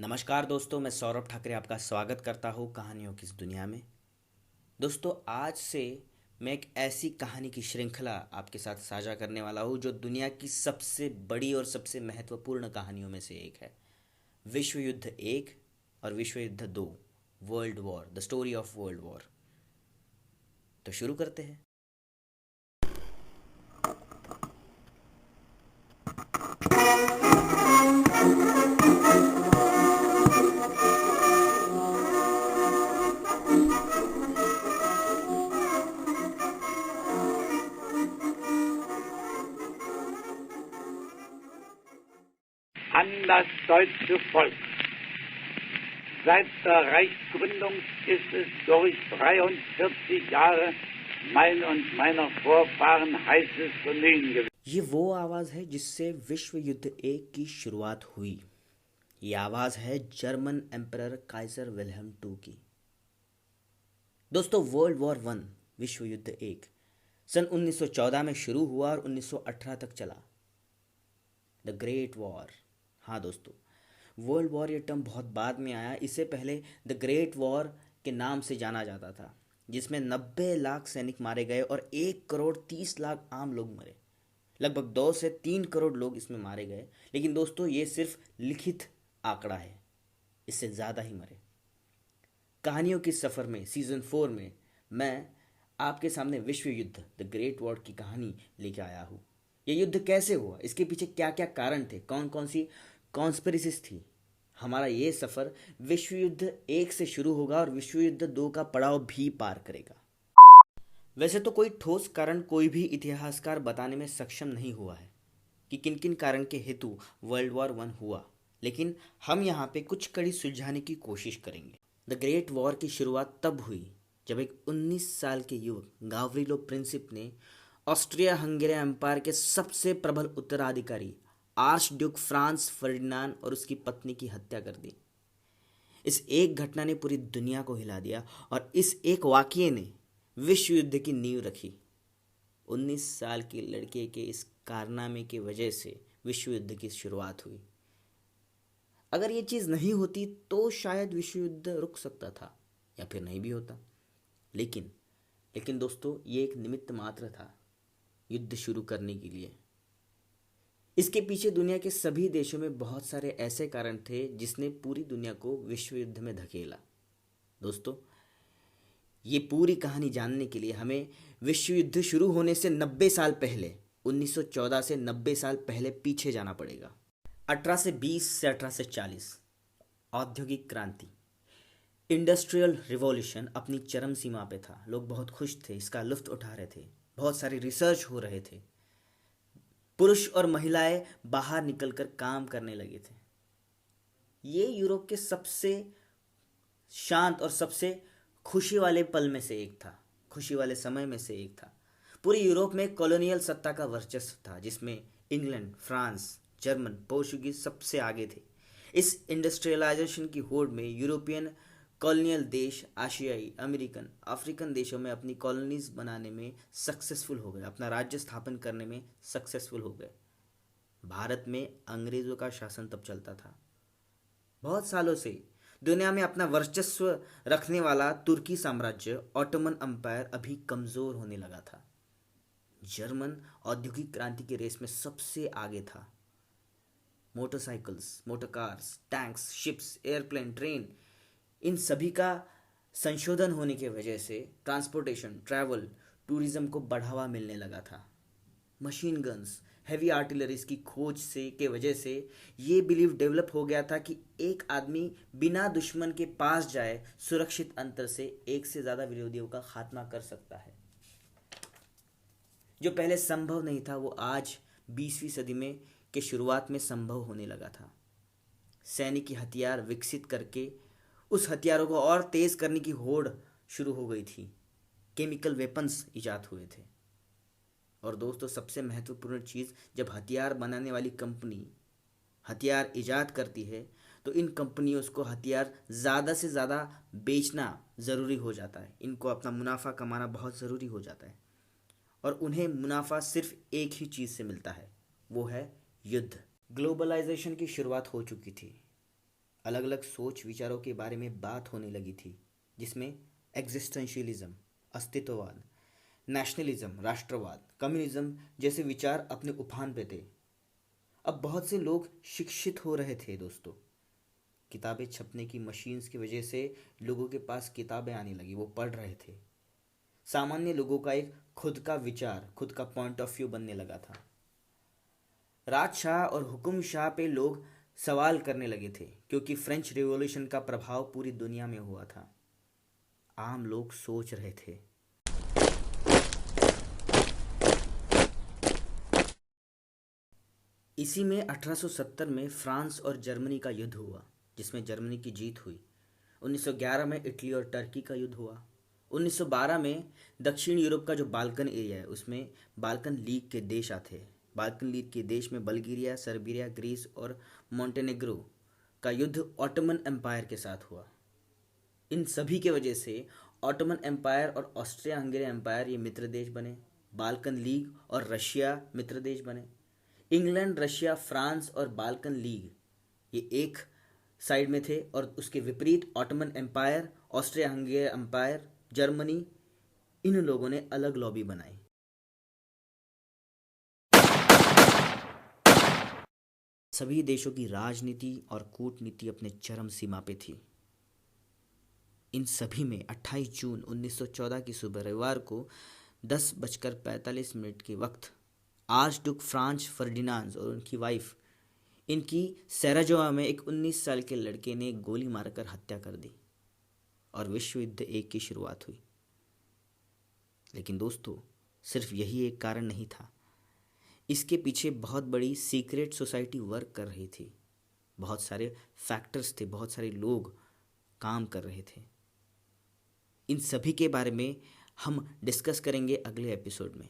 नमस्कार दोस्तों, मैं सौरभ ठाकरे आपका स्वागत करता हूँ कहानियों की इस दुनिया में। दोस्तों, आज से मैं एक ऐसी कहानी की श्रृंखला आपके साथ साझा करने वाला हूँ जो दुनिया की सबसे बड़ी और सबसे महत्वपूर्ण कहानियों में से एक है। विश्व युद्ध एक और विश्व युद्ध दो, world war, the story of world war. तो शुरू करते हैं। An das deutsche Volk. Seit der Reichsgründung ist es durch 43 Jahre mein und meiner Vorfahren heißes Vergnügen gewesen. ये वो आवाज़ है जिससे विश्व युद्ध एक की शुरुआत हुई। ये आवाज़ है German emperor Kaiser Wilhelm two की। दोस्तों, वर्ल्ड वॉर वन, विश्व युद्ध एक, सन 1914 में शुरू हुआ और 1918 तक चला। The great war. हाँ दोस्तों, वर्ल्ड वॉर ये टर्म बहुत बाद में आया। इससे पहले द ग्रेट वॉर के नाम से जाना जाता था, जिसमें 90 लाख सैनिक मारे गए और 1 करोड़ 30 लाख आम लोग मरे। लगभग 2 से 3 करोड़ लोग इसमें मारे गए। लेकिन दोस्तों, ये सिर्फ लिखित आंकड़ा है, इससे ज़्यादा ही मरे। कहानियों के सफ़र में सीज़न 4 में मैं आपके सामने विश्व युद्ध, द ग्रेट वॉर की कहानी लेके आया हूँ। ये युद्ध कैसे हुआ, इसके पीछे क्या क्या कारण थे, कौन कौन सी कॉन्स्पिरेसीज थी। हमारा ये सफ़र विश्व युद्ध एक से शुरू होगा और विश्व युद्ध दो का पड़ाव भी पार करेगा। वैसे तो कोई ठोस कारण कोई भी इतिहासकार बताने में सक्षम नहीं हुआ है कि किन किन कारण के हेतु वर्ल्ड वॉर वन हुआ, लेकिन हम यहाँ पे कुछ कड़ी सुलझाने की कोशिश करेंगे। द ग्रेट वॉर की शुरुआत तब हुई जब एक 19 साल के युवक गावरिलो प्रिंसिप ने ऑस्ट्रिया हंगेरी एम्पायर के सबसे प्रबल उत्तराधिकारी आर्च ड्यूक फ्रांस फर्डिनांड और उसकी पत्नी की हत्या कर दी। इस एक घटना ने पूरी दुनिया को हिला दिया और इस एक वाक़ये ने विश्व युद्ध की नींव रखी। 19 साल के लड़के के इस कारनामे की वजह से विश्व युद्ध की शुरुआत हुई। अगर ये चीज़ नहीं होती तो शायद विश्व युद्ध रुक सकता था या फिर नहीं भी होता। लेकिन दोस्तों, ये एक निमित्त मात्र था युद्ध शुरू करने के लिए। इसके पीछे दुनिया के सभी देशों में बहुत सारे ऐसे कारण थे जिसने पूरी दुनिया को विश्व युद्ध में धकेला। दोस्तों, ये पूरी कहानी जानने के लिए हमें विश्व युद्ध शुरू होने से 90 साल पहले, 1914 से 90 साल पहले पीछे जाना पड़ेगा। 1820 से 1840 औद्योगिक क्रांति, इंडस्ट्रियल रिवॉल्यूशन अपनी चरम सीमा पे था। लोग बहुत खुश थे, इसका लुत्फ उठा रहे थे, बहुत सारी रिसर्च हो रहे थे। पुरुष और महिलाएं बाहर निकलकर काम करने लगे थे। ये यूरोप के सबसे शांत और सबसे खुशी वाले पल में से एक था, खुशी वाले समय में से एक था। पूरे यूरोप में कॉलोनियल सत्ता का वर्चस्व था, जिसमें इंग्लैंड, फ्रांस, जर्मन, पोर्चुगीज सबसे आगे थे। इस इंडस्ट्रियलाइजेशन की होड़ में यूरोपियन कॉलोनियल देश एशियाई, अमेरिकन, अफ्रीकन देशों में अपनी कॉलोनीज बनाने में सक्सेसफुल हो गए, अपना राज्य स्थापन करने में सक्सेसफुल हो गए। भारत में अंग्रेज़ों का शासन तब चलता था। बहुत सालों से दुनिया में अपना वर्चस्व रखने वाला तुर्की साम्राज्य, ऑटोमन एम्पायर, अभी कमज़ोर होने लगा था। जर्मन औद्योगिक क्रांति की रेस में सबसे आगे था। Motorcycles, motor cars, tanks, ships, airplane, train, इन सभी का संशोधन होने की वजह से ट्रांसपोर्टेशन, ट्रैवल, टूरिज्म को बढ़ावा मिलने लगा था। मशीन गन्स, हैवी आर्टिलरीज की खोज से के वजह से ये बिलीव डेवलप हो गया था कि एक आदमी बिना दुश्मन के पास जाए सुरक्षित अंतर से एक से ज़्यादा विरोधियों का खात्मा कर सकता है। जो पहले संभव नहीं था वो आज 20वीं सदी में के शुरुआत में संभव होने लगा था। सैनिक हथियार विकसित करके उस हथियारों को और तेज़ करने की होड़ शुरू हो गई थी। केमिकल वेपन्स इजाद हुए थे। और दोस्तों, सबसे महत्वपूर्ण चीज़, जब हथियार बनाने वाली कंपनी हथियार इजाद करती है तो इन कंपनियों को हथियार ज़्यादा से ज़्यादा बेचना ज़रूरी हो जाता है। इनको अपना मुनाफा कमाना बहुत ज़रूरी हो जाता है और उन्हें मुनाफा सिर्फ एक ही चीज़ से मिलता है, वो है युद्ध। ग्लोबलाइजेशन की शुरुआत हो चुकी थी। अलग अलग सोच विचारों के बारे में बात होने लगी थी, जिसमें एग्जिस्टेंशियलिज्म, अस्तित्ववाद, नेशनलिज्म, राष्ट्रवाद, कम्युनिज्म जैसे विचार अपने उफान पे थे। अब बहुत से लोग शिक्षित हो रहे थे दोस्तों। किताबें छपने की मशीन्स की वजह से लोगों के पास किताबें आने लगी, वो पढ़ रहे थे। सामान्य लोगों का एक खुद का विचार, खुद का पॉइंट ऑफ व्यू बनने लगा था। राजशाह और हुकुम शाह पे लोग सवाल करने लगे थे, क्योंकि फ्रेंच रिवॉल्यूशन का प्रभाव पूरी दुनिया में हुआ था। आम लोग सोच रहे थे। इसी में 1870 में फ्रांस और जर्मनी का युद्ध हुआ, जिसमें जर्मनी की जीत हुई। 1911 में इटली और टर्की का युद्ध हुआ। 1912 में दक्षिण यूरोप का जो बाल्कन एरिया है, उसमें बाल्कन लीग के देश आते हैं। बाल्कन लीग के देश में बल्गेरिया, सर्बिया, ग्रीस और मोंटेनेग्रो का युद्ध ऑटोमन एम्पायर के साथ हुआ। इन सभी के वजह से ऑटोमन एम्पायर और ऑस्ट्रिया हंगेरी एम्पायर ये मित्र देश बने। बाल्कन लीग और रशिया मित्र देश बने। इंग्लैंड, रशिया, फ्रांस और बाल्कन लीग ये एक साइड में थे, और उसके विपरीत Ottoman Empire, Austria Hungary Empire, Germany, इन लोगों ने अलग लॉबी बनाई। सभी देशों की राजनीति और कूटनीति अपने चरम सीमा पे थी। इन सभी में 28 जून 1914 की सुबह रविवार को 10:45 के वक्त आर्चडुक फ्रांज फर्डिनांड और उनकी वाइफ, इनकी सैराजेवो में एक 19 साल के लड़के ने गोली मारकर हत्या कर दी और विश्व युद्ध एक की शुरुआत हुई। लेकिन दोस्तों, सिर्फ यही एक कारण नहीं था। इसके पीछे बहुत बड़ी सीक्रेट सोसाइटी वर्क कर रही थी। बहुत सारे फैक्टर्स थे, बहुत सारे लोग काम कर रहे थे। इन सभी के बारे में हम डिस्कस करेंगे अगले एपिसोड में।